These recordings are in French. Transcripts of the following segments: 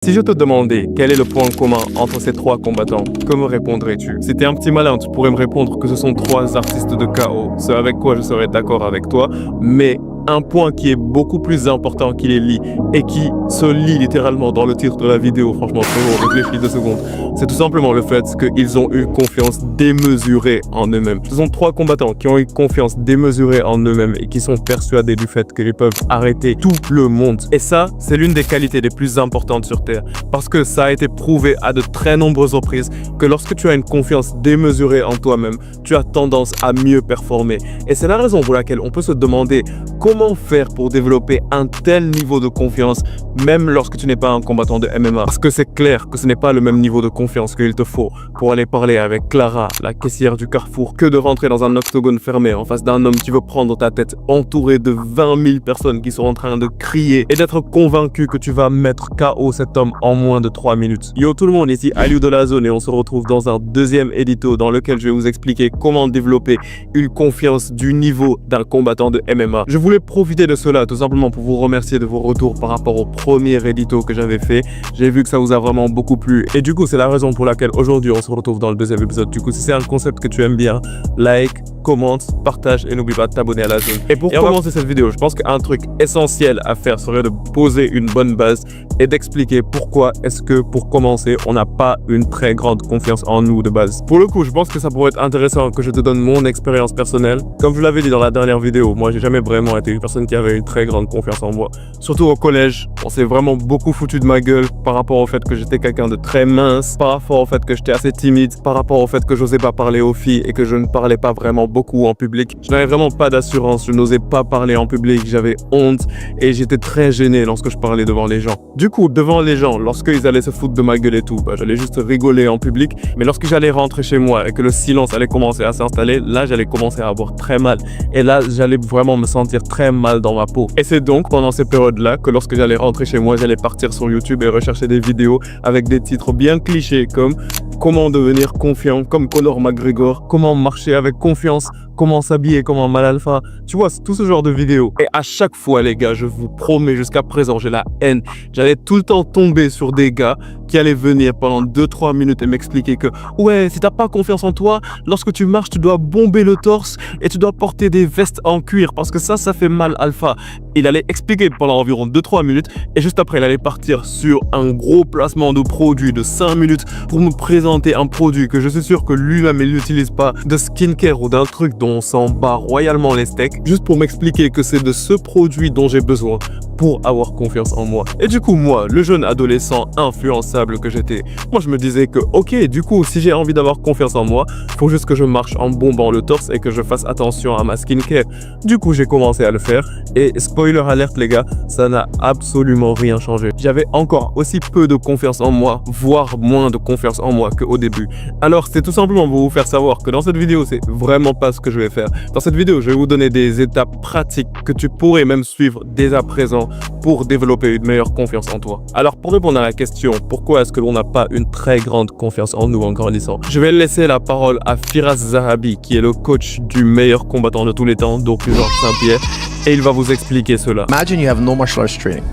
Si je te demandais quel est le point commun entre ces trois combattants, que me répondrais-tu? Si t'es un petit malin, tu pourrais me répondre que ce sont trois artistes de KO, ce avec quoi je serais d'accord avec toi, mais un point qui est beaucoup plus important qui les lie et qui se lie littéralement dans le titre de la vidéo, franchement, frérot, réfléchis 2 secondes. C'est tout simplement le fait qu'ils ont eu confiance démesurée en eux-mêmes. Ce sont trois combattants qui ont eu confiance démesurée en eux-mêmes et qui sont persuadés du fait qu'ils peuvent arrêter tout le monde. Et ça, c'est l'une des qualités les plus importantes sur Terre. Parce que ça a été prouvé à de très nombreuses reprises que lorsque tu as une confiance démesurée en toi-même, tu as tendance à mieux performer. Et c'est la raison pour laquelle on peut se demander comment faire pour développer un tel niveau de confiance, même lorsque tu n'es pas un combattant de MMA. Parce que c'est clair que ce n'est pas le même niveau de confiance qu'il te faut pour aller parler avec Clara, la caissière du Carrefour, que de rentrer dans un octogone fermé en face d'un homme qui veut prendre ta tête, entouré de 20 000 personnes qui sont en train de crier et d'être convaincu que tu vas mettre KO cet homme en moins de 3 minutes. Yo tout le monde, ici Aliou de la Zone et on se retrouve dans un deuxième édito dans lequel je vais vous expliquer comment développer une confiance du niveau d'un combattant de MMA. Je voulais profiter de cela tout simplement pour vous remercier de vos retours par rapport au premier édito que j'avais fait. J'ai vu que ça vous a vraiment beaucoup plu et du coup c'est la raison pour laquelle aujourd'hui on se retrouve dans le deuxième épisode. Du coup si c'est un concept que tu aimes bien, like, commente, partage et n'oublie pas de t'abonner à la zone. Et pour commencer cette vidéo, je pense qu'un truc essentiel à faire serait de poser une bonne base et d'expliquer pourquoi est-ce que pour commencer on n'a pas une très grande confiance en nous de base. Pour le coup, je pense que ça pourrait être intéressant que je te donne mon expérience personnelle. Comme je l'avais dit dans la dernière vidéo, moi j'ai jamais vraiment été une personne qui avait une très grande confiance en moi. Surtout au collège, on s'est vraiment beaucoup foutu de ma gueule par rapport au fait que j'étais quelqu'un de très mince, par rapport au fait que j'étais assez timide, par rapport au fait que j'osais pas parler aux filles et que je ne parlais pas vraiment beaucoup en public. Je n'avais vraiment pas d'assurance, je n'osais pas parler en public, j'avais honte et j'étais très gêné lorsque je parlais devant les gens. Du coup, devant les gens, lorsqu'ils allaient se foutre de ma gueule et tout, j'allais juste rigoler en public, mais lorsque j'allais rentrer chez moi et que le silence allait commencer à s'installer, là j'allais commencer à avoir très mal et là j'allais vraiment me sentir très mal dans ma peau. Et c'est donc pendant ces périodes-là que lorsque j'allais rentrer chez moi, j'allais partir sur YouTube et rechercher des vidéos avec des titres bien clichés comme comment devenir confiant comme Conor McGregor, comment marcher avec confiance, comment s'habiller comme un mal alpha, tu vois, tout ce genre de vidéos. Et à chaque fois, les gars, je vous promets, jusqu'à présent, j'ai la haine. J'allais tout le temps tomber sur des gars qui allaient venir pendant 2-3 minutes et m'expliquer que ouais, si t'as pas confiance en toi, lorsque tu marches, tu dois bomber le torse et tu dois porter des vestes en cuir parce que ça fait mal alpha. Il allait expliquer pendant environ 2-3 minutes et juste après, il allait partir sur un gros placement de produit de 5 minutes pour me présenter un produit que je suis sûr que lui-même, il n'utilise pas, de skincare ou d'un truc dont on s'en bat royalement les steaks, juste pour m'expliquer que c'est de ce produit dont j'ai besoin pour avoir confiance en moi. Et du coup, moi, le jeune adolescent influençable que j'étais, moi je me disais que ok, du coup, si j'ai envie d'avoir confiance en moi, faut juste que je marche en bombant le torse et que je fasse attention à ma skincare. Du coup, j'ai commencé à le faire et spoiler alerte les gars, ça n'a absolument rien changé. J'avais encore aussi peu de confiance en moi, voire moins de confiance en moi qu'au début. Alors, c'est tout simplement pour vous faire savoir que dans cette vidéo, c'est vraiment pas ce que je vais faire. Dans cette vidéo, je vais vous donner des étapes pratiques que tu pourrais même suivre dès à présent pour développer une meilleure confiance en toi. Alors, pour répondre à la question, pourquoi est-ce que l'on n'a pas une très grande confiance en nous en grandissant, je vais laisser la parole à Firas Zahabi, qui est le coach du meilleur combattant de tous les temps, donc Georges Saint-Pierre, et il va vous expliquer cela. Imagine you have no martial arts training.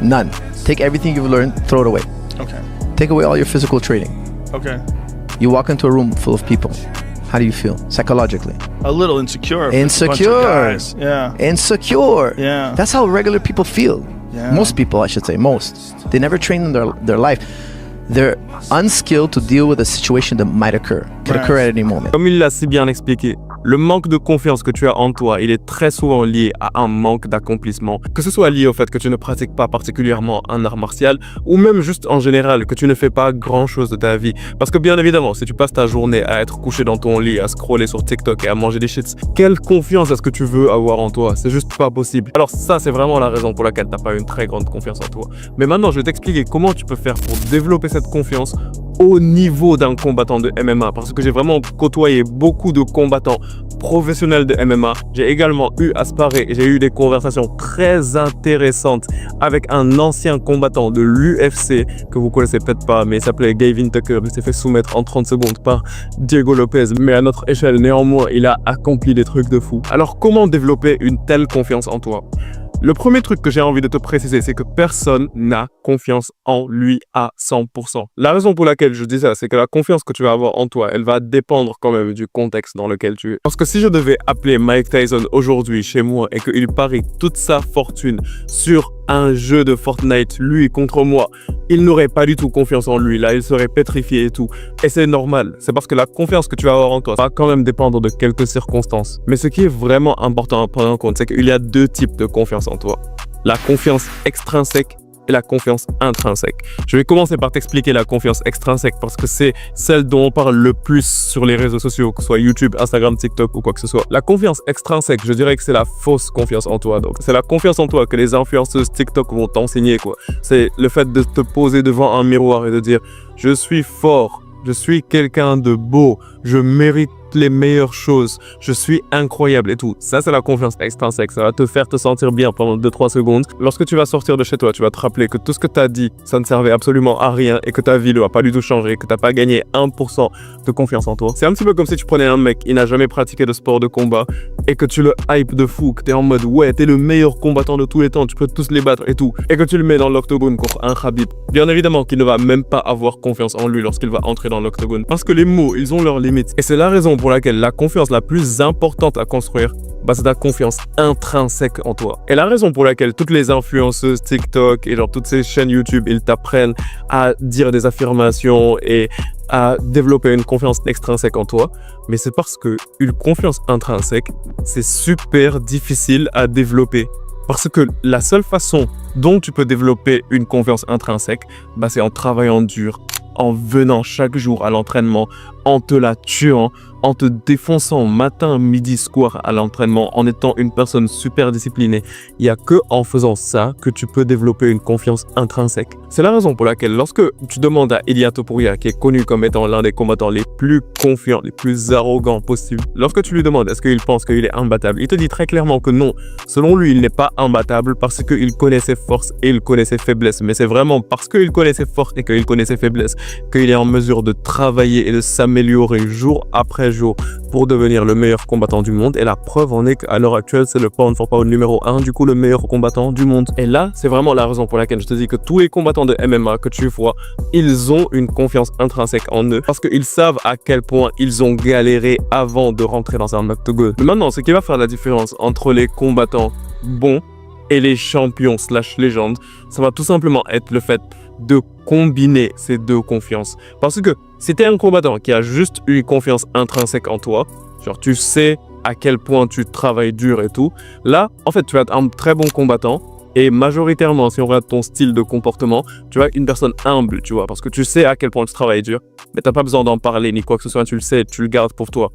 None. Take everything you've learned, throw it away. Okay. Take away all your physical training. Okay. You walk into a room full of people. How do you feel psychologically? A little insecure. Insecure. Yeah. Insecure. Yeah. That's how regular people feel. Yeah. Most people, I should say, most. They never train in their life. They're unskilled to deal with a situation that might occur. Could occur at any moment. Comme il l'a si bien expliqué, le manque de confiance que tu as en toi, il est très souvent lié à un manque d'accomplissement. Que ce soit lié au fait que tu ne pratiques pas particulièrement un art martial ou même juste en général que tu ne fais pas grand chose de ta vie. Parce que bien évidemment, si tu passes ta journée à être couché dans ton lit, à scroller sur TikTok et à manger des shits, quelle confiance est-ce que tu veux avoir en toi? C'est juste pas possible. Alors ça, c'est vraiment la raison pour laquelle tu n'as pas une très grande confiance en toi. Mais maintenant, je vais t'expliquer comment tu peux faire pour développer cette confiance au niveau d'un combattant de MMA parce que j'ai vraiment côtoyé beaucoup de combattants professionnels de MMA. J'ai également eu à sparer et j'ai eu des conversations très intéressantes avec un ancien combattant de l'UFC que vous connaissez peut-être pas, mais il s'appelait Gavin Tucker. Il s'est fait soumettre en 30 secondes par Diego Lopez, mais à notre échelle néanmoins, il a accompli des trucs de fou. Alors comment développer une telle confiance en toi? Le premier truc que j'ai envie de te préciser, c'est que personne n'a confiance en lui à 100%. La raison pour laquelle je dis ça, c'est que la confiance que tu vas avoir en toi, elle va dépendre quand même du contexte dans lequel tu es. Parce que si je devais appeler Mike Tyson aujourd'hui chez moi et qu'il parie toute sa fortune sur un jeu de Fortnite, lui contre moi, il n'aurait pas du tout confiance en lui. Là, il serait pétrifié et tout. Et c'est normal. C'est parce que la confiance que tu vas avoir en toi va quand même dépendre de quelques circonstances. Mais ce qui est vraiment important à prendre en compte, c'est qu'il y a deux types de confiance en toi. La confiance extrinsèque et la confiance intrinsèque. Je vais commencer par t'expliquer la confiance extrinsèque parce que c'est celle dont on parle le plus sur les réseaux sociaux, que ce soit YouTube, Instagram, TikTok ou quoi que ce soit. La confiance extrinsèque, je dirais que c'est la fausse confiance en toi. Donc, c'est la confiance en toi que les influenceuses TikTok vont t'enseigner, quoi. C'est le fait de te poser devant un miroir et de dire « Je suis fort, je suis quelqu'un de beau, je mérite les meilleures choses, je suis incroyable et tout. » Ça, c'est la confiance extrinsèque. Ça va te faire te sentir bien pendant 2-3 secondes. Lorsque tu vas sortir de chez toi, tu vas te rappeler que tout ce que tu as dit, ça ne servait absolument à rien et que ta vie ne va pas du tout changer, que tu n'as pas gagné 1% de confiance en toi. C'est un petit peu comme si tu prenais un mec, il n'a jamais pratiqué de sport de combat et que tu le hype de fou, que tu es en mode ouais, t'es le meilleur combattant de tous les temps, tu peux tous les battre et tout, et que tu le mets dans l'octogone contre un Khabib. Bien évidemment qu'il ne va même pas avoir confiance en lui lorsqu'il va entrer dans l'octogone parce que les mots, ils ont leurs limites. Et c'est la raison pour laquelle la confiance la plus importante à construire, c'est la confiance intrinsèque en toi. Et la raison pour laquelle toutes les influenceuses TikTok et genre toutes ces chaînes YouTube, ils t'apprennent à dire des affirmations et à développer une confiance extrinsèque en toi, mais c'est parce que une confiance intrinsèque, c'est super difficile à développer. Parce que la seule façon dont tu peux développer une confiance intrinsèque, c'est en travaillant dur, en venant chaque jour à l'entraînement, en te la tuant, en te défonçant matin, midi, soir à l'entraînement, en étant une personne super disciplinée. Il n'y a que en faisant ça que tu peux développer une confiance intrinsèque. C'est la raison pour laquelle lorsque tu demandes à Ilia Topuria, qui est connu comme étant l'un des combattants les plus confiants, les plus arrogants possibles, lorsque tu lui demandes est-ce qu'il pense qu'il est imbattable, il te dit très clairement que non. Selon lui, il n'est pas imbattable parce qu'il connaît ses forces et il connaît ses faiblesses. Mais c'est vraiment parce qu'il connaît ses forces et qu'il connaît ses faiblesses qu'il est en mesure de travailler et de s'améliorer jour après jour pour devenir le meilleur combattant du monde. Et la preuve en est qu'à l'heure actuelle, c'est le pound for pound numéro 1, du coup le meilleur combattant du monde. Et là, c'est vraiment la raison pour laquelle je te dis que tous les combattants de MMA que tu vois, ils ont une confiance intrinsèque en eux parce qu'ils savent à quel point ils ont galéré avant de rentrer dans un octogone. Mais maintenant, ce qui va faire la différence entre les combattants bons et les champions / légendes, ça va tout simplement être le fait de combiner ces deux confiances. Parce que si tu es un combattant qui a juste une confiance intrinsèque en toi, genre tu sais à quel point tu travailles dur et tout, là, en fait, tu vas être un très bon combattant. Et majoritairement, si on regarde ton style de comportement, tu vas être une personne humble, tu vois, parce que tu sais à quel point tu travailles dur, mais tu n'as pas besoin d'en parler ni quoi que ce soit, tu le sais, tu le gardes pour toi.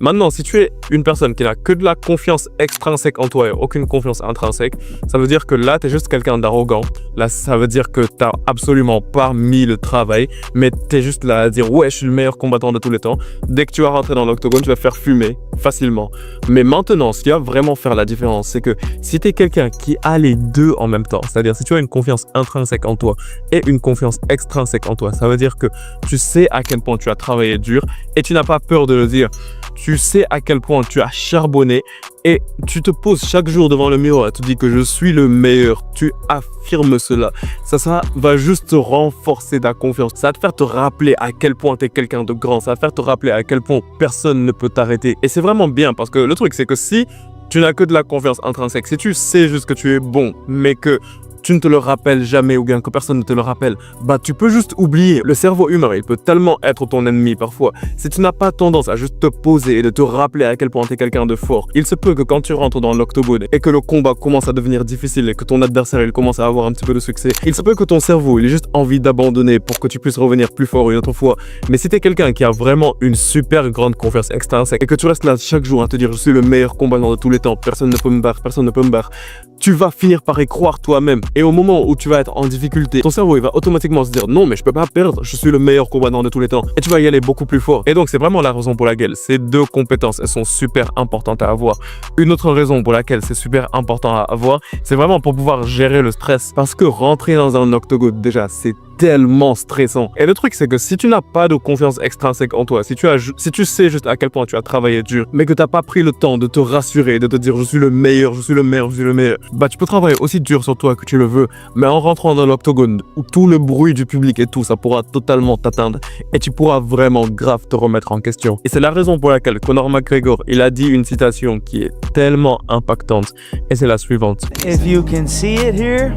Maintenant, si tu es une personne qui n'a que de la confiance extrinsèque en toi et aucune confiance intrinsèque, ça veut dire que là, tu es juste quelqu'un d'arrogant. Là, ça veut dire que tu n'as absolument pas mis le travail, mais tu es juste là à dire « Ouais, je suis le meilleur combattant de tous les temps ». Dès que tu vas rentrer dans l'octogone, tu vas faire fumer facilement. Mais maintenant, ce qui va vraiment faire la différence, c'est que si tu es quelqu'un qui a les deux en même temps, c'est-à-dire si tu as une confiance intrinsèque en toi et une confiance extrinsèque en toi, ça veut dire que tu sais à quel point tu as travaillé dur et tu n'as pas peur de le dire. Tu sais à quel point tu as charbonné et tu te poses chaque jour devant le miroir et tu dis que je suis le meilleur. Tu affirmes cela. Ça va juste te renforcer ta confiance. Ça va te faire te rappeler à quel point tu es quelqu'un de grand. Ça va faire te rappeler à quel point personne ne peut t'arrêter. Et c'est vraiment bien parce que le truc, c'est que si tu n'as que de la confiance intrinsèque, si tu sais juste que tu es bon, mais que tu ne te le rappelles jamais ou bien que personne ne te le rappelle, tu peux juste oublier. Le cerveau humain, il peut tellement être ton ennemi parfois. Si tu n'as pas tendance à juste te poser et de te rappeler à quel point tu es quelqu'un de fort, il se peut que quand tu rentres dans l'octogone et que le combat commence à devenir difficile et que ton adversaire il commence à avoir un petit peu de succès, il se peut que ton cerveau il ait juste envie d'abandonner pour que tu puisses revenir plus fort une autre fois. Mais si tu es quelqu'un qui a vraiment une super grande confiance extrinsèque et que tu restes là chaque jour à te dire je suis le meilleur combattant de tous les temps, personne ne peut me battre, personne ne peut me battre, tu vas finir par y croire toi-même. Et au moment où tu vas être en difficulté, ton cerveau il va automatiquement se dire non mais je peux pas perdre, je suis le meilleur combattant de tous les temps. Et tu vas y aller beaucoup plus fort. Et donc c'est vraiment la raison pour laquelle ces deux compétences elles sont super importantes à avoir. Une autre raison pour laquelle c'est super important à avoir, c'est vraiment pour pouvoir gérer le stress. Parce que rentrer dans un octogone déjà c'est tellement stressant. Et le truc, c'est que si tu n'as pas de confiance extrinsèque en toi, si tu sais juste à quel point tu as travaillé dur, mais que tu n'as pas pris le temps de te rassurer, de te dire je suis le meilleur, je suis le meilleur, je suis le meilleur, bah tu peux travailler aussi dur sur toi que tu le veux, mais en rentrant dans l'octogone où tout le bruit du public et tout, ça pourra totalement t'atteindre et tu pourras vraiment grave te remettre en question. Et c'est la raison pour laquelle Conor McGregor, il a dit une citation qui est tellement impactante et c'est la suivante. If you can see it here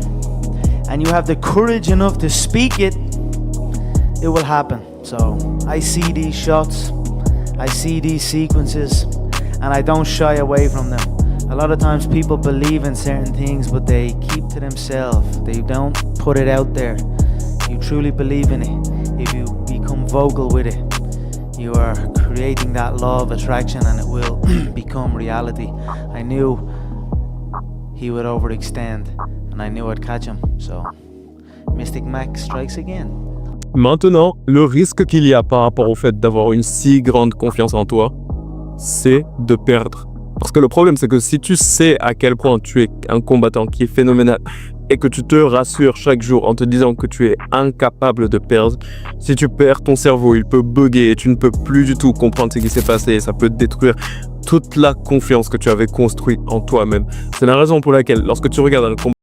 and you have the courage enough to speak it, it will happen. So I see these shots, I see these sequences, and I don't shy away from them. A lot of times people believe in certain things, but they keep to themselves. They don't put it out there. You truly believe in it. If you become vocal with it, you are creating that law of attraction and it will become reality. I knew he would overextend and I knew I'd catch him. So Mystic Mac strikes again. Maintenant, le risque qu'il y a par rapport au fait d'avoir une si grande confiance en toi, c'est de perdre. Parce que le problème, c'est que si tu sais à quel point tu es un combattant qui est phénoménal et que tu te rassures chaque jour en te disant que tu es incapable de perdre, si tu perds, ton cerveau, il peut bugger et tu ne peux plus du tout comprendre ce qui s'est passé et ça peut détruire toute la confiance que tu avais construite en toi-même. C'est la raison pour laquelle, lorsque tu regardes un combat